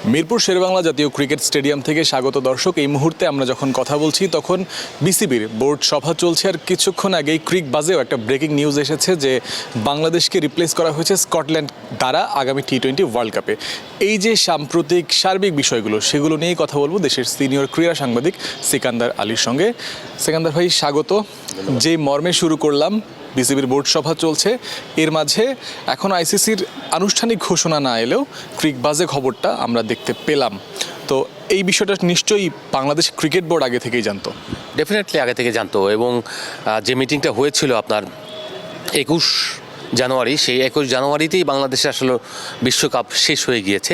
মিরপুর শেরেবাংলা জাতীয় cricket stadium থেকে স্বাগত দর্শক। এই মুহূর্তে আমরা যখন কথা বলছি তখন বিসিবির বোর্ড সভা চলছে, আর কিছুক্ষণ আগেই ক্রিক বাজেও একটা ব্রেকিং নিউজ এসেছে যে বাংলাদেশকে রিপ্লেস করা হয়েছে স্কটল্যান্ড দ্বারা আগামী টি-20 ওয়ার্ল্ড কাপে। এই যে সাম্প্রতিক সার্বিক বিষয়গুলো, সেগুলো নিয়েই কথা বলবো দেশের সিনিয়র ক্রীড়া সাংবাদিক সিকান্দার আলীর সঙ্গে। সিকান্দার ভাই, স্বাগত। যে মর্মে শুরু করলাম, বিসিবির বোর্ড সভা চলছে, এর মাঝে এখন আইসিসির আনুষ্ঠানিক ঘোষণা না এলেও ক্রিক বাজে খবরটা আমরা দেখতে পেলাম। তো এই বিষয়টা নিশ্চয়ই বাংলাদেশ ক্রিকেট বোর্ড আগে থেকেই জানতো। ডেফিনেটলি আগে থেকে জানতো, এবং যে মিটিংটা হয়েছিল আপনার 21 জানুয়ারি, সেই 21 জানুয়ারিতেই বাংলাদেশে আসলে বিশ্বকাপ শেষ হয়ে গিয়েছে।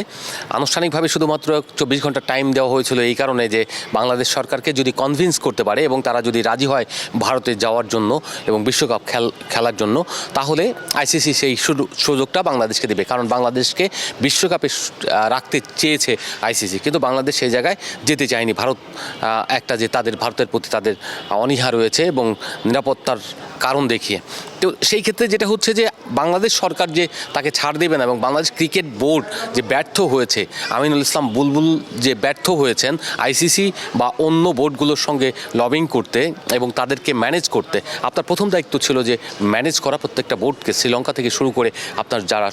আনুষ্ঠানিকভাবে শুধুমাত্র 24 ঘন্টা টাইম দেওয়া হয়েছিল এই কারণে যে বাংলাদেশ সরকারকে যদি কনভিন্স করতে পারে এবং তারা যদি রাজি হয় ভারতে যাওয়ার জন্য এবং বিশ্বকাপ খেলার জন্য, তাহলে আইসিসি সেই সুযোগটা বাংলাদেশকে দেবে। কারণ বাংলাদেশকে বিশ্বকাপে রাখতে চেয়েছে আইসিসি, কিন্তু বাংলাদেশ সেই জায়গায় যেতে চায়নি। ভারত একটা যে ভারতের প্রতি তাদের অনীহা রয়েছে এবং নিরাপত্তার কারণ দেখিয়ে। তো সেই ক্ষেত্রে যেটা হচ্ছে যে বাংলাদেশ সরকার যে তাকে ছাড় দেবে না, এবং বাংলাদেশ ক্রিকেট বোর্ড যে ব্যর্থ হয়েছে, আমিনুল ইসলাম বুলবুল যে ব্যর্থ হয়েছেন আইসিসি বা অন্য বোর্ডগুলোর সঙ্গে লবিং করতে এবং তাদেরকে ম্যানেজ করতে। আপনার প্রথম দায়িত্ব ছিল যে ম্যানেজ করা প্রত্যেকটা বোর্ডকে, শ্রীলঙ্কা থেকে শুরু করে আপনার যারা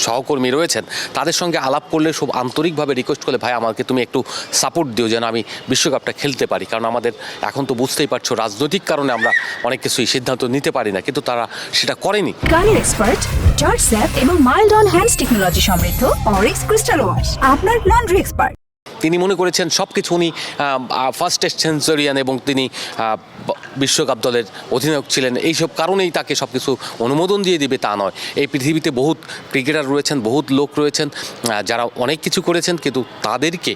সহকর্মী রয়েছেন তাদের সঙ্গে আলাপ করলে, সব আন্তরিকভাবে রিকোয়েস্ট করলে, ভাই আমাকে তুমি একটু সাপোর্ট দিও যেন আমি বিশ্বকাপটা খেলতে পারি। কারণ আমাদের এখন তো বুঝতেই পারছো রাজনৈতিক কারণে আমরা অনেক কিছুই সিদ্ধান্ত নিতে পারি না, কিন্তু তারা সেটা করেনি। গাড়ির এক্সপার্ট জর্জ স্যাপ এবং মাইল্ড অন হ্যান্ডস টেকনোলজি সমৃদ্ধ অরিক্স ক্রিস্টাল ওয়াশ আপনার লন্ড্রি এক্সপার্ট। তিনি মনে করেছেন সব কিছু উনি ফার্স্ট টেস্ট সেঞ্চুরিয়ান এবং তিনি বিশ্বকাপ দলের অধিনায়ক ছিলেন, এইসব কারণেই তাকে সব কিছু অনুমোদন দিয়ে দিবে তা নয়। এই পৃথিবীতে বহুত ক্রিকেটার রয়েছেন, বহুত লোক রয়েছেন যারা অনেক কিছু করেছেন, কিন্তু তাদেরকে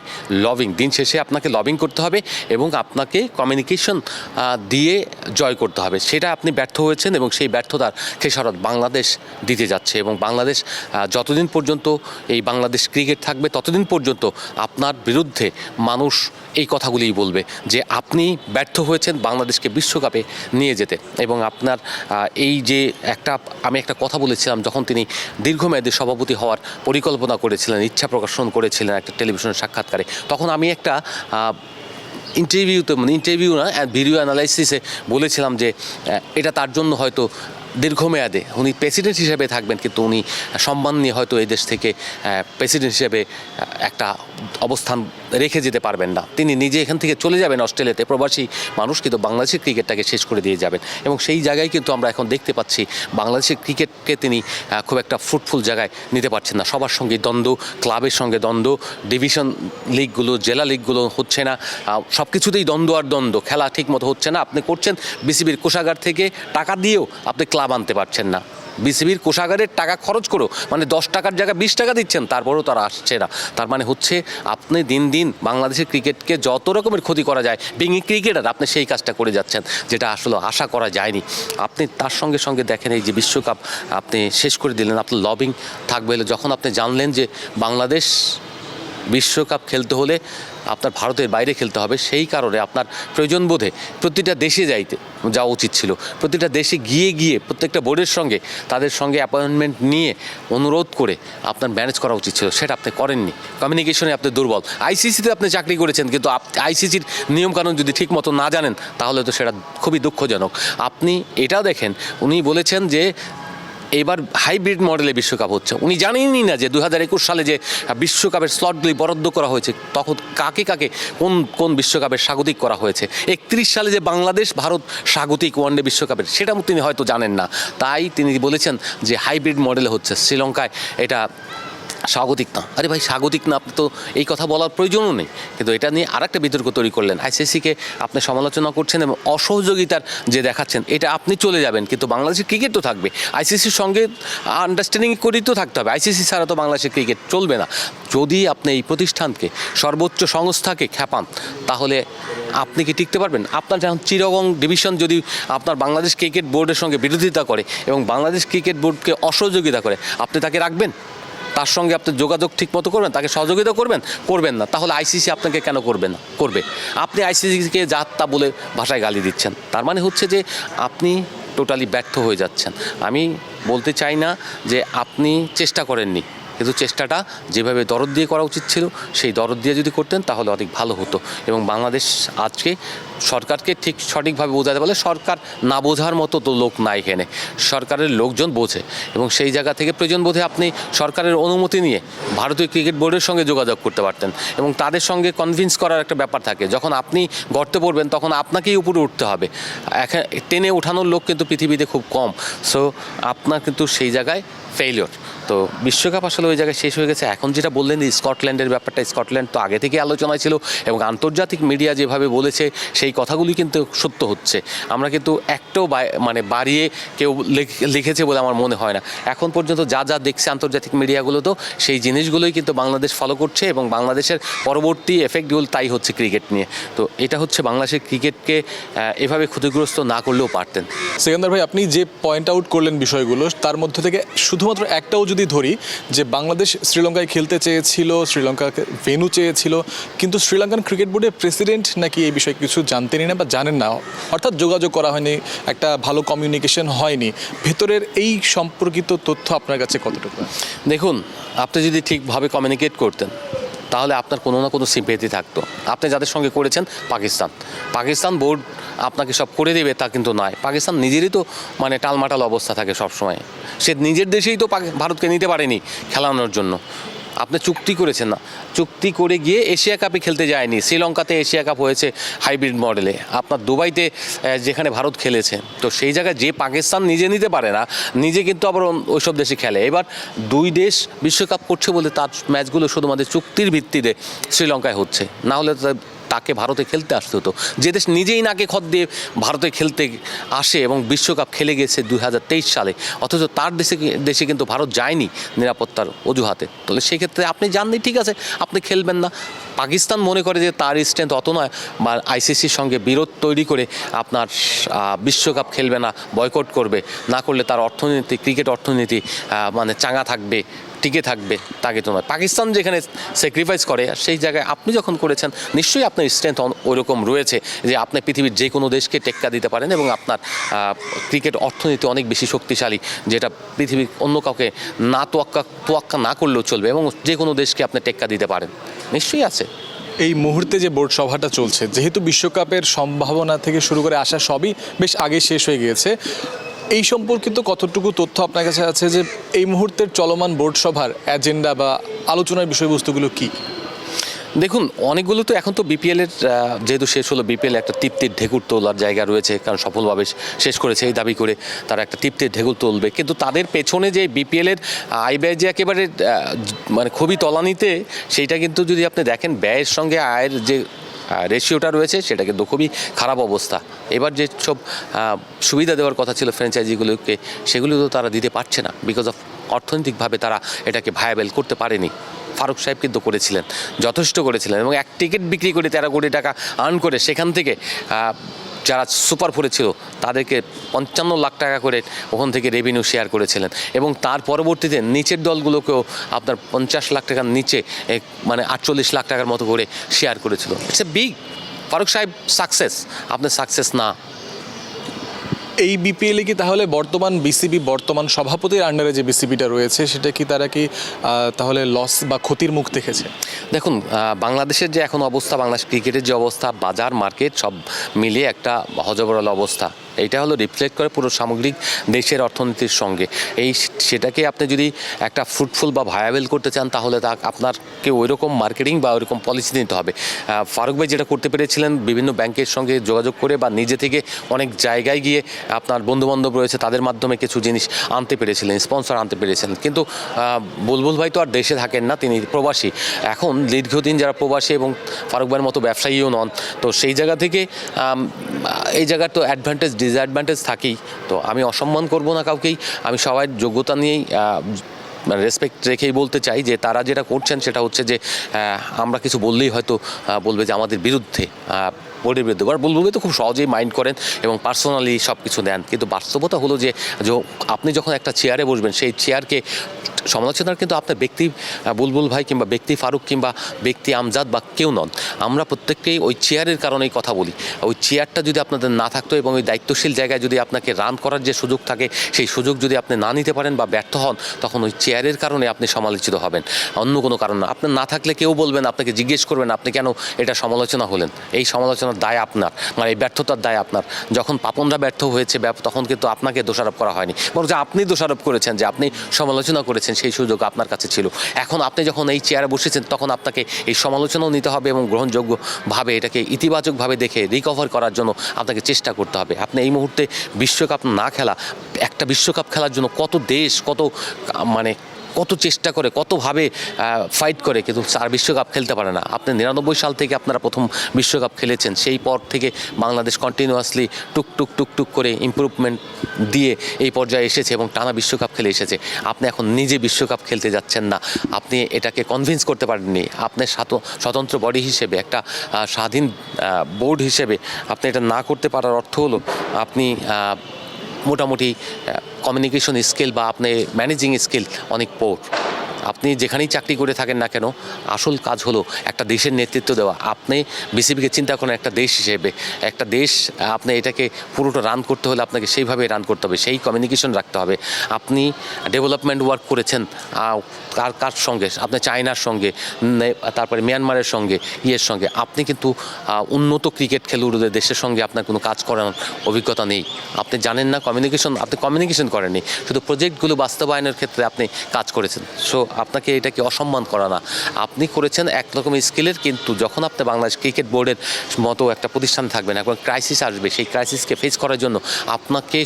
দিন শেষে আপনাকে লবিং করতে হবে এবং আপনাকে কমিউনিকেশন দিয়ে জয় করতে হবে। সেটা আপনি ব্যর্থ হয়েছেন এবং সেই ব্যর্থতার খেসারত বাংলাদেশ দিতে যাচ্ছে। এবং বাংলাদেশ যতদিন পর্যন্ত এই বাংলাদেশ ক্রিকেট থাকবে ততদিন পর্যন্ত আপনার বিরুদ্ধে মানুষ এই কথাগুলিই বলবে যে আপনি ব্যর্থ হয়েছেন বাংলাদেশকে বিশ্বকাপে নিয়ে যেতে। এবং আপনার এই যে আমি একটা কথা বলেছিলাম, যখন তিনি দীর্ঘমেয়াদী সভাপতি হওয়ার পরিকল্পনা করেছিলেন, ইচ্ছা প্রকাশন করেছিলেন একটা টেলিভিশনের সাক্ষাৎকারে, তখন আমি একটা ইন্টারভিউ না, ভিডিও অ্যানালাইসিসে বলেছিলাম যে এটা তার জন্য হয়তো দীর্ঘমেয়াদে উনি প্রেসিডেন্ট হিসেবে থাকবেন, কিন্তু উনি সম্মান নিয়ে হয়তো এই দেশ থেকে প্রেসিডেন্ট হিসেবে একটা অবস্থান রেখে যেতে পারবেন না। তিনি নিজে এখান থেকে চলে যাবেন অস্ট্রেলিয়াতে, প্রবাসী মানুষ, কিন্তু বাংলাদেশের ক্রিকেটটাকে শেষ করে দিয়ে যাবেন। এবং সেই জায়গায় কিন্তু আমরা এখন দেখতে পাচ্ছি বাংলাদেশের ক্রিকেটকে তিনি খুব একটা ফ্রুটফুল জায়গায় নিতে পারছেন না। সবার সঙ্গে দ্বন্দ্ব, ক্লাবের সঙ্গে দ্বন্দ্ব, ডিভিশন লিগগুলো, জেলা লিগগুলো হচ্ছে না, সব কিছুতেই দ্বন্দ্ব আর দ্বন্দ্ব, খেলা ঠিক মতো হচ্ছে না। আপনি করছেন বিসিবির কোষাগার থেকে টাকা দিয়েও আপনি ক্লাব আনতে পারছেন না। বিসিবির কোষাগারের টাকা খরচ করো, মানে 10 টাকার জায়গায় 20 টাকা দিচ্ছেন, তারপরেও তারা আসছে না। তার মানে হচ্ছে আপনি দিন দিন বাংলাদেশের ক্রিকেটকে যত রকমের ক্ষতি করা যায়, বিং ক্রিকেটার আপনি সেই কাজটা করে যাচ্ছেন, যেটা আসলে আশা করা যায়নি। আপনি তার সঙ্গে সঙ্গে দেখেন এই যে বিশ্বকাপ আপনি শেষ করে দিলেন, আপনার লবিং থাকবে। যখন আপনি জানলেন যে বাংলাদেশ বিশ্বকাপ খেলতে হলে আপনার ভারতের বাইরে খেলতে হবে, সেই কারণে আপনার প্রয়োজন বোধে প্রতিটা দেশে যাওয়া উচিত ছিল। প্রতিটা দেশে গিয়ে প্রত্যেকটা বোর্ডের সঙ্গে তাদের সঙ্গে অ্যাপয়েন্টমেন্ট নিয়ে অনুরোধ করে আপনার ম্যানেজ করা উচিত ছিল, সেটা আপনি করেননি। কমিউনিকেশনে আপনি দুর্বল। আইসিসিতে আপনি চাকরি করেছেন, কিন্তু আইসিসির নিয়মকানুন যদি ঠিক মতো না জানেন তাহলে তো সেটা খুবই দুঃখজনক। আপনি এটাও দেখেন, উনি বলেছেন যে এবার হাইব্রিড মডেলে বিশ্বকাপ হচ্ছে। উনি জানেনই না যে 2021 সালে যে বিশ্বকাপের স্লটগুলি বরাদ্দ করা হয়েছে, তখন কাকে কোন বিশ্বকাপের স্বাগতিক করা হয়েছে। 31 সালে যে বাংলাদেশ ভারত স্বাগতিক ওয়ানডে বিশ্বকাপের, সেটা তিনি হয়তো জানেন না। তাই তিনি বলেছেন যে হাইব্রিড মডেলে হচ্ছে, শ্রীলঙ্কায় এটা স্বাগতিক না। আরে ভাই, স্বাগতিক না, আপনি তো এই কথা বলার প্রয়োজনও নেই। কিন্তু এটা নিয়ে আরেকটা বিতর্ক তৈরি করলেন। আইসিসিকে আপনি সমালোচনা করছেন এবং অসহযোগিতার যে দেখাচ্ছেন, এটা আপনি চলে যাবেন, কিন্তু বাংলাদেশের ক্রিকেট তো থাকবে। আইসিসির সঙ্গে আন্ডারস্ট্যান্ডিং করেই তো থাকতে হবে। আইসিসি ছাড়া তো বাংলাদেশের ক্রিকেট চলবে না। যদি আপনি এই প্রতিষ্ঠানকে, সর্বোচ্চ সংস্থাকে খেপান, তাহলে আপনি কি টিকতে পারবেন? আপনার যেমন চিরগং ডিভিশন যদি আপনার বাংলাদেশ ক্রিকেট বোর্ডের সঙ্গে বিরোধিতা করে এবং বাংলাদেশ ক্রিকেট বোর্ডকে অসহযোগিতা করে, আপনি তাকে রাখবেন? তার সঙ্গে আপনি যোগাযোগ ঠিক মতো করবেন, তাকে সহযোগিতা করবেন না? তাহলে আইসিসি আপনাকে কেন করবে? আপনি আইসিসিকে যা তা বলে ভাষায় গালি দিচ্ছেন। তার মানে হচ্ছে যে আপনি টোটালি ব্যর্থ হয়ে যাচ্ছেন। আমি বলতে চাই না যে আপনি চেষ্টা করেননি, কিন্তু চেষ্টাটা যেভাবে দরদ দিয়ে করা উচিত ছিল সেই দরদ দিয়ে যদি করতেন তাহলে অনেক ভালো হতো। এবং বাংলাদেশ আজকে সরকারকে ঠিক সঠিকভাবে বোঝাতে পারলে, সরকার না বোঝার মতো তো লোক নাই এখানে, সরকারের লোকজন বোঝে এবং সেই জায়গা থেকে প্রয়োজন বোধে আপনি সরকারের অনুমতি নিয়ে ভারতীয় ক্রিকেট বোর্ডের সঙ্গে যোগাযোগ করতে পারতেন এবং তাদের সঙ্গে কনভিন্স করার একটা ব্যাপার থাকে। যখন আপনি গর্তে পড়বেন তখন আপনাকেই উপরে উঠতে হবে, টেনে ওঠানোর লোক কিন্তু পৃথিবীতে খুব কম। সো আপনার কিন্তু সেই জায়গায় ফেইলিওর। তো বিশ্বকাপ আসলে ওই জায়গায় শেষ হয়ে গেছে। এখন যেটা বললেন যে স্কটল্যান্ডের ব্যাপারটা, স্কটল্যান্ড তো আগে থেকে আলোচনায় ছিল এবং আন্তর্জাতিক মিডিয়া যেভাবে বলেছে সেই কথাগুলি কিন্তু সত্য হচ্ছে। আমরা কিন্তু একটাও মানে বাড়িয়ে কেউ লিখেছে বলে আমার মনে হয় না। এখন পর্যন্ত যা যা দেখছে আন্তর্জাতিক মিডিয়াগুলো, তো সেই জিনিসগুলোই কিন্তু বাংলাদেশ ফলো করছে এবং বাংলাদেশের পরবর্তী এফেক্টগুলো তাই হচ্ছে ক্রিকেট নিয়ে। তো এটা হচ্ছে বাংলাদেশের ক্রিকেটকে এভাবে ক্ষতিগ্রস্ত না করলেও পারতেন। সেকেন্দার ভাই, আপনি যে পয়েন্ট আউট করলেন বিষয়গুলো, তার মধ্যে থেকে শুধুমাত্র একটাও যদি ধরি, যে বাংলাদেশ শ্রীলঙ্কায় খেলতে চেয়েছিল, শ্রীলঙ্কাকে ভেন্যু চেয়েছিল, কিন্তু শ্রীলঙ্কান ক্রিকেট বোর্ডের প্রেসিডেন্ট নাকি এই বিষয়ে কিছু জানতেনই না বা জানেন না, অর্থাৎ যোগাযোগ করা হয়নি, একটা ভালো কমিউনিকেশন হয়নি। ভেতরের এই সম্পর্কিত তথ্য আপনার কাছে কতটুকু? দেখুন, আপনি যদি ঠিকভাবে কমিউনিকেট করতেন তাহলে আপনার কোনো না কোনো সিম্পেথি থাকতো। আপনি যাদের সঙ্গে করেছেন, পাকিস্তান বোর্ড আপনাকে সব করে দেবে তা কিন্তু নয়। পাকিস্তান নিজেরই তো মানে টালমাটাল অবস্থা থাকে সবসময়, সে নিজের দেশেই তো ভারতকে নিতে পারেনি খেলানোর জন্য। আপনি চুক্তি করেছেন না, চুক্তি করে গিয়ে এশিয়া কাপে খেলতে যায়নি। শ্রীলঙ্কাতে এশিয়া কাপ হয়েছে হাইব্রিড মডেলে, আপনার দুবাইতে যেখানে ভারত খেলেছে। তো সেই জায়গায় যে পাকিস্তান নিজে নিতে পারে না, নিজে কিন্তু আবার ওইসব দেশে খেলে। এবার দুই দেশ বিশ্বকাপ করছে বলে তার ম্যাচগুলো শুধুমাত্র চুক্তির ভিত্তিতে শ্রীলঙ্কায় হচ্ছে, না হলে তাকে ভারতে খেলতে আসতে হতো। যে দেশ নিজেই নাকে খত দিয়ে ভারতে খেলতে আসে এবং বিশ্বকাপ খেলে গেছে 2023 সালে, অথচ তার দেশে কিন্তু ভারত যায়নি নিরাপত্তার অজুহাতে। তাহলে সেক্ষেত্রে আপনি জাননি, ঠিক আছে আপনি খেলবেন না। পাকিস্তান মনে করে যে তার স্ট্রেংথ অত নয়, বা আইসিসির সঙ্গে বিরোধ তৈরি করে আপনার বিশ্বকাপ খেলবে না, বয়কট করবে, না করলে তার অর্থনীতি, ক্রিকেট অর্থনীতি মানে চাঙা থাকবে, টিকে থাকবে, তাকে তো নয়। পাকিস্তান যেখানে স্যাক্রিফাইস করে, সেই জায়গায় আপনি যখন করেছেন নিশ্চয়ই আপনার স্ট্রেংথ ওইরকম রয়েছে যে আপনি পৃথিবীর যে কোনো দেশকে টেক্কা দিতে পারেন এবং আপনার ক্রিকেট অর্থনীতি অনেক বেশি শক্তিশালী, যেটা পৃথিবীর অন্য কাউকে না তোয়াক্কা না করলেও চলবে এবং যে কোনো দেশকে আপনি টেক্কা দিতে পারেন, নিশ্চয়ই আছে। এই মুহূর্তে যে বোর্ড সভাটা চলছে, যেহেতু বিশ্বকাপের সম্ভাবনা থেকে শুরু করে আসা সবই বেশ আগে শেষ হয়ে গিয়েছে, এই সম্পর্কিত কতটুকু তথ্য আপনার কাছে আছে যে এই মুহূর্তের চলমান বোর্ড সভার এজেন্ডা বা আলোচনার বিষয়বস্তুগুলো কী? দেখুন, অনেকগুলো তো এখন তো বিপিএলের যেহেতু শেষ হলো, বিপিএল একটা তৃপ্তির ঢেকুর তোলার জায়গা রয়েছে, কারণ সফলভাবে শেষ করেছে এই দাবি করে তারা একটা তৃপ্তির ঢেকুর তুলবে। কিন্তু তাদের পেছনে যে বিপিএলের আয় ব্যয় যে একেবারে মানে খুবই তলানিতে, সেইটা কিন্তু যদি আপনি দেখেন ব্যয়ের সঙ্গে আয়ের যে রেশিওটা রয়েছে সেটা কিন্তু খুবই খারাপ অবস্থা। এবার যে সব সুবিধা দেওয়ার কথা ছিল ফ্র্যাঞ্চাইজিগুলোকে, সেগুলো তো তারা দিতে পারছে না, বিকজ অফ অর্থনৈতিকভাবে তারা এটাকে ভায়াবেল করতে পারেনি। ফারুক সাহেব কিন্তু করেছিলেন, যথেষ্ট করেছিলেন এবং এক টিকিট বিক্রি করে 13 কোটি টাকা আর্ন করে সেখান থেকে যারা সুপার ফোরে ছিল তাদেরকে 55 লাখ টাকা করে ওখান থেকে রেভিনিউ শেয়ার করেছিলেন এবং তার পরবর্তীতে নিচের দলগুলোকেও আপনার 50 লাখ টাকার নিচে মানে 48 লাখ টাকার মতো করে শেয়ার করেছিল। It's a big. ফারুক সাহেব সাকসেস, আপনার সাকসেস না। এই বিপিএলে কি তাহলে বর্তমান বিসিবি, বর্তমান সভাপতির আন্ডারে যে বিসিবিটা রয়েছে, সেটা কি তারা কি তাহলে লস বা ক্ষতির মুখ দেখেছে? দেখুন, বাংলাদেশের যে এখন অবস্থা, বাংলাদেশ ক্রিকেটের যে অবস্থা, বাজার মার্কেট সব মিলিয়ে একটা হজবরল অবস্থা। এইটা হলো রিফ্লেক্ট করে পুরো সামগ্রিক দেশের অর্থনীতির সঙ্গে। সেটাকে আপনি যদি একটা ফ্রুটফুল বা ভায়াবেল করতে চান, তাহলে তা আপনাকে ওই রকম মার্কেটিং বা ওই রকম পলিসি নিতে হবে। ফারুক ভাই যেটা করতে পেরেছিলেন, বিভিন্ন ব্যাংকের সঙ্গে যোগাযোগ করে বা নিজে থেকে অনেক জায়গায় গিয়ে আপনার বন্ধুবান্ধব রয়েছে তাদের মাধ্যমে কিছু জিনিস আনতে পেরেছিলেন, স্পন্সর আনতে পেরেছিলেন। কিন্তু বুলবুল ভাই তো আর দেশে থাকেন না, তিনি প্রবাসী। এখন দীর্ঘদিন যারা প্রবাসী এবং ফারুক ভাইয়ের মতো ব্যবসায়ীও নন, তো সেই জায়গা থেকে এই জায়গার তো অ্যাডভান্টেজ ডিসঅ্যাডভান্টেজ থাকেই। তো আমি অসম্মান করব না কাউকেই, আমি সবাই যোগ্যতা নিয়েই মানে রেসপেক্ট রেখেই বলতে চাই যে তারা যেটা করছেন সেটা হচ্ছে যে আমরা কিছু বললেই হয়তো বলবে যে আমাদের বিরুদ্ধে। বোর্ডের বিরুদ্ধে। বুলবুল ভাই তো খুব সহজেই মাইন্ড করেন এবং পার্সোনালি সব কিছু নেন, কিন্তু বাস্তবতা হলো যে আপনি যখন একটা চেয়ারে বসবেন সেই চেয়ারকে সমালোচনার কিন্তু আপনার ব্যক্তি বুলবুল ভাই কিংবা ব্যক্তি ফারুক কিংবা ব্যক্তি আমজাদ বা কেউ নন, আমরা প্রত্যেককেই ওই চেয়ারের কারণেই কথা বলি। ওই চেয়ারটা যদি আপনাদের না থাকতো এবং ওই দায়িত্বশীল জায়গায় যদি আপনাকে রান করার যে সুযোগ থাকে সেই সুযোগ যদি আপনি না নিতে পারেন বা ব্যর্থ হন, তখন ওই চেয়ারের কারণে আপনি সমালোচিত হবেন, অন্য কোনো কারণ না। আপনার না থাকলে কেউ বলবেন, আপনাকে জিজ্ঞেস করবেন আপনি কেন এটা সমালোচনা হলেন। এই সমালোচনার দায় আপনার, মানে এই ব্যর্থতার দায় আপনার। যখন পাপনরা ব্যর্থ হয়েছে তখন কিন্তু আপনাকে দোষারোপ করা হয়নি, বরং আপনি দোষারোপ করেছেন যে আপনি সমালোচনা করেছেন, সেই সুযোগ আপনার কাছে ছিল। এখন আপনি যখন এই চেয়ারে বসেছেন তখন আপনাকে এই সমালোচনাও নিতে হবে এবং গ্রহণযোগ্যভাবে এটাকে ইতিবাচকভাবে দেখে রিকভার করার জন্য আপনাকে চেষ্টা করতে হবে। আপনি এই মুহূর্তে বিশ্বকাপ না খেলা, একটা বিশ্বকাপ খেলার জন্য কত দেশ কত চেষ্টা করে, কতভাবে ফাইট করে, কিন্তু আর বিশ্বকাপ খেলতে পারে না। আপনি 99 সাল থেকে আপনারা প্রথম বিশ্বকাপ খেলেছেন, সেই পর থেকে বাংলাদেশ কন্টিনিউয়াসলি টুক করে ইমপ্রুভমেন্ট দিয়ে এই পর্যায়ে এসেছে এবং টানা বিশ্বকাপ খেলে এসেছে। আপনি এখন নিজে বিশ্বকাপ খেলতে যাচ্ছেন না, আপনি এটাকে কনভিন্স করতে পারেননি। আপনি স্বতন্ত্র বডি হিসেবে, একটা স্বাধীন বোর্ড হিসেবে আপনি এটা না করতে পারার অর্থ হলো আপনি মোটামুটি কমিউনিকেশন স্কিল বা আপনি ম্যানেজিং স্কিল অনেক পোর। আপনি যেখানেই চাকরি করে থাকেন না কেন, আসল কাজ হলো একটা দেশের নেতৃত্ব দেওয়া। আপনি বিসিবিকে চিন্তা করেন একটা দেশ হিসেবে, একটা দেশ, আপনি এটাকে পুরোটা রান করতে হলে আপনাকে সেইভাবে রান করতে হবে, সেই কমিউনিকেশন রাখতে হবে। আপনি ডেভেলপমেন্ট ওয়ার্ক করেছেন কার সঙ্গে, আপনি চায়নার সঙ্গে, তারপরে মিয়ানমারের সঙ্গে, সঙ্গে। আপনি কিন্তু উন্নত ক্রিকেট খেলুড়দের দেশের সঙ্গে আপনার কোনো কাজ করার অভিজ্ঞতা নেই, আপনি জানেন না কমিউনিকেশন, আপনি কমিউনিকেশন করেননি, শুধু প্রজেক্টগুলো বাস্তবায়নের ক্ষেত্রে আপনি কাজ করেছেন। সো আপনাকে এটাকে অসম্মান করা না, আপনি করেছেন একরকম স্কিলের, কিন্তু যখন আপনি বাংলাদেশ ক্রিকেট বোর্ডের মতো একটা প্রতিষ্ঠান থাকবেন, এখন ক্রাইসিস আসবে, সেই ক্রাইসিসকে ফেস করার জন্য আপনাকে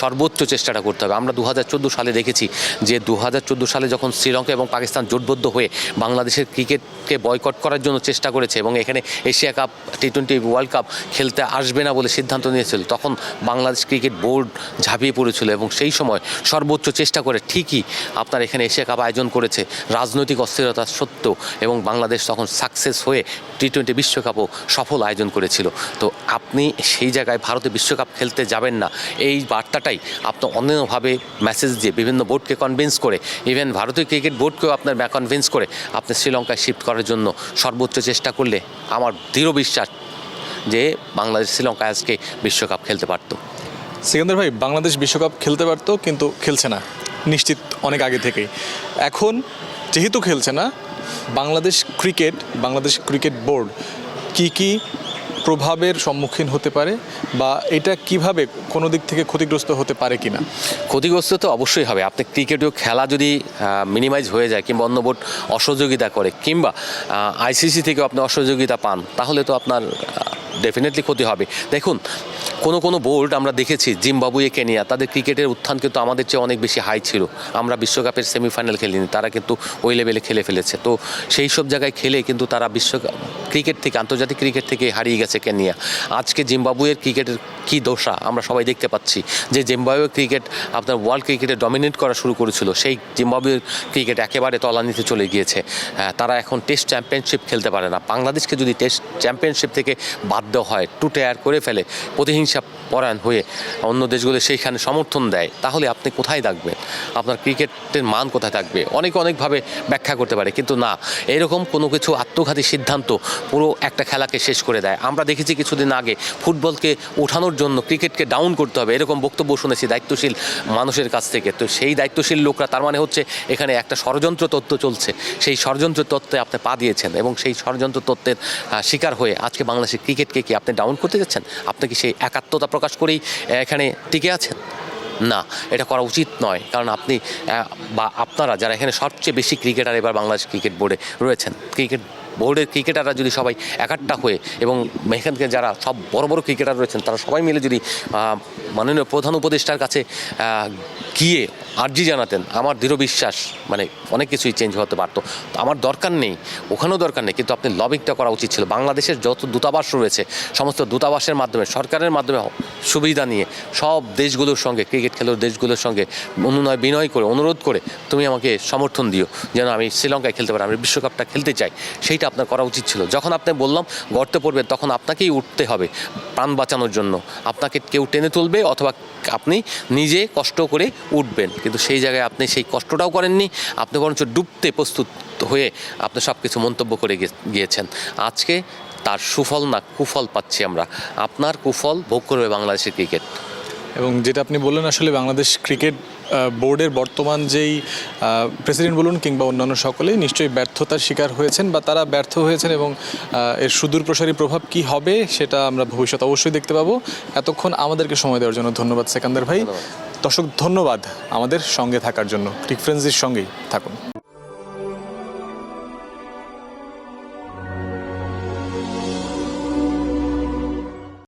সর্বোচ্চ চেষ্টাটা করতে হবে। আমরা 2014 সালে দেখেছি যে 2014 সালে যখন শ্রীলঙ্কা এবং পাকিস্তান জোটবদ্ধ হয়ে বাংলাদেশের ক্রিকেটকে বয়কট করার জন্য চেষ্টা করেছে এবং এখানে এশিয়া কাপ, টি-20 ওয়ার্ল্ড কাপ খেলতে আসবে না বলে সিদ্ধান্ত নিয়েছিল, তখন বাংলাদেশ ক্রিকেট বোর্ড ঝাঁপিয়ে পড়েছিল এবং সেই সময় সর্বোচ্চ চেষ্টা করে ঠিকই আপনার এখানে এশিয়া কাপ আয়োজন করেছে রাজনৈতিক অস্থিরতা সত্ত্বেও, এবং বাংলাদেশ তখন সাকসেস হয়ে টি-20 বিশ্বকাপও সফল আয়োজন করেছিল। তো আপনি সেই জায়গায় ভারতে বিশ্বকাপ খেলতে যাবেন না, এই বার্তাটাই আপনি অন্যভাবে মেসেজ দিয়ে বিভিন্ন বোর্ডকে কনভিন্স করে, ইভেন ভারতীয় ক্রিকেট বোর্ডকেও আপনার কনভিন্স করে আপনি শ্রীলঙ্কায় শিফট করার জন্য সর্বোচ্চ চেষ্টা করলে আমার দৃঢ় বিশ্বাস যে বাংলাদেশ শ্রীলঙ্কা আজকে বিশ্বকাপ খেলতে পারত। সিকান্দার ভাই, বাংলাদেশ বিশ্বকাপ খেলতে পারতো কিন্তু খেলছে না নিশ্চিত অনেক আগে থেকেই। এখন যেহেতু খেলছে না, বাংলাদেশ ক্রিকেট বোর্ড কি প্রভাবের সম্মুখীন হতে পারে বা এটা কিভাবে কোনো দিক থেকে ক্ষতিগ্রস্ত হতে পারে কিনা? ক্ষতিগ্রস্ত তো অবশ্যই হবে। আপনি ক্রিকেটীয় খেলা যদি মিনিমাইজ হয়ে যায় কিংবা অন্য বোর্ড অসহযোগিতা করে কিংবা আইসিসি থেকে আপনি অসহযোগিতা পান, তাহলে তো আপনার ডেফিনেটলি ক্ষতি হবে। দেখুন, কোনো বোর্ড আমরা দেখেছি, জিম্বাবুয়ে, কেনিয়া, তাদের ক্রিকেটের উত্থান কিন্তু আমাদের চেয়ে অনেক বেশি হাই ছিল। আমরা বিশ্বকাপের সেমিফাইনাল খেলিনি, তারা কিন্তু ওই লেভেলে খেলে ফেলেছে। তো সেই সব জায়গায় খেলে কিন্তু তারা বিশ্বকাপ ক্রিকেট থেকে, আন্তর্জাতিক ক্রিকেট থেকে হারিয়ে গেছে কেনিয়া। আজকে জিম্বাবুয়ের ক্রিকেটের কী দশা আমরা সবাই দেখতে পাচ্ছি, যে জিম্বাবুয়ে ক্রিকেট আপনার ওয়ার্ল্ড ক্রিকেটে ডমিনেট করা শুরু করেছিল, সেই জিম্বাবুয়ের ক্রিকেট একেবারে তলানিতে চলে গিয়েছে। তারা এখন টেস্ট চ্যাম্পিয়নশিপ খেলতে পারে না। বাংলাদেশকে যদি টেস্ট চ্যাম্পিয়নশিপ থেকে বাদ দেওয়া হয়, টু টায়ার করে ফেলে, প্রতিহিংসা পরায়ণ হয়ে অন্য দেশগুলো সেইখানে সমর্থন দেয়, তাহলে আপনি কোথায় থাকবেন? আপনার ক্রিকেটের মান কোথায় থাকবে? অনেকভাবে ব্যাখ্যা করতে পারে, কিন্তু না, এরকম কোনো কিছু আত্মঘাতী সিদ্ধান্ত পুরো একটা খেলাকে শেষ করে দেয়। আমরা দেখেছি কিছুদিন আগে ফুটবলকে ওঠানোর জন্য ক্রিকেটকে ডাউন করতে হবে, এরকম বক্তব্য শুনেছি দায়িত্বশীল মানুষের কাছ থেকে। তো সেই দায়িত্বশীল লোকরা, তার মানে হচ্ছে এখানে একটা ষড়যন্ত্র তত্ত্ব চলছে, সেই ষড়যন্ত্র তত্ত্বে আপনি পা দিয়েছেন এবং সেই ষড়যন্ত্র তত্ত্বের শিকার হয়ে আজকে বাংলাদেশের ক্রিকেটকে কি আপনি ডাউন করতে যাচ্ছেন? আপনি কি সেই একাত্মতা প্রকাশ করেই এখানে টিকে আছেন? না, এটা করা উচিত নয়। কারণ আপনি বা আপনারা যারা এখানে সবচেয়ে বেশি ক্রিকেটার এবার বাংলাদেশ ক্রিকেট বোর্ডে রয়েছেন, ক্রিকেট বোর্ডের ক্রিকেটাররা যদি সবাই একাট্টা হয়ে এবং এখানকে যারা সব বড় ক্রিকেটার রয়েছেন তারা সবাই মিলে যদি মাননীয় প্রধান উপদেষ্টার কাছে গিয়ে আর্জি জানাতেন, আমার দৃঢ় বিশ্বাস অনেক কিছুই চেঞ্জ হতে পারতো। আমার দরকার নেই, ওখানেও দরকার নেই, কিন্তু আপনি লবিংটা করা উচিত ছিল। বাংলাদেশের যত দূতাবাস রয়েছে, সমস্ত দূতাবাসের মাধ্যমে, সরকারের মাধ্যমে সুবিধা নিয়ে সব দেশগুলোর সঙ্গে, ক্রিকেট খেলোয়াড় দেশগুলোর সঙ্গে বিনয় করে, অনুরোধ করে তুমি আমাকে সমর্থন দিও যেন আমি শ্রীলঙ্কায় খেলতে পারি, আমি বিশ্বকাপটা খেলতে চাই, সেইটা এইটা আপনার করা উচিত ছিল। যখন আপনি বললাম গর্তে পড়বেন তখন আপনাকেই উঠতে হবে প্রাণ বাঁচানোর জন্য, আপনাকে কেউ টেনে তুলবে অথবা আপনি নিজে কষ্ট করে উঠবেন, কিন্তু সেই জায়গায় আপনি সেই কষ্টটাও করেননি, আপনি বরঞ্চ ডুবতে প্রস্তুত হয়ে আপনি সব কিছু মন্তব্য করে গিয়েছেন। আজকে তার সুফল না কুফল পাচ্ছি আমরা, আপনার কুফল ভোগ করবে বাংলাদেশের ক্রিকেট। এবং যেটা আপনি বললেন আসলে বাংলাদেশ ক্রিকেট বোর্ডের বর্তমান যেই প্রেসিডেন্ট বলুন কিংবা অন্যান্য সকলেই নিশ্চয়ই ব্যর্থতার শিকার হয়েছেন বা তারা ব্যর্থ হয়েছেন, এবং এর সুদূর প্রসারী প্রভাব কি হবে সেটা আমরা ভবিষ্যতে অবশ্যই দেখতে পাবো। এতক্ষণ আমাদেরকে সময় দেওয়ার জন্য ধন্যবাদ সেকান্দার ভাই। দর্শক ধন্যবাদ আমাদের সঙ্গে থাকার জন্য, ক্রিক ফ্রেন্ডসের সঙ্গেই থাকুন।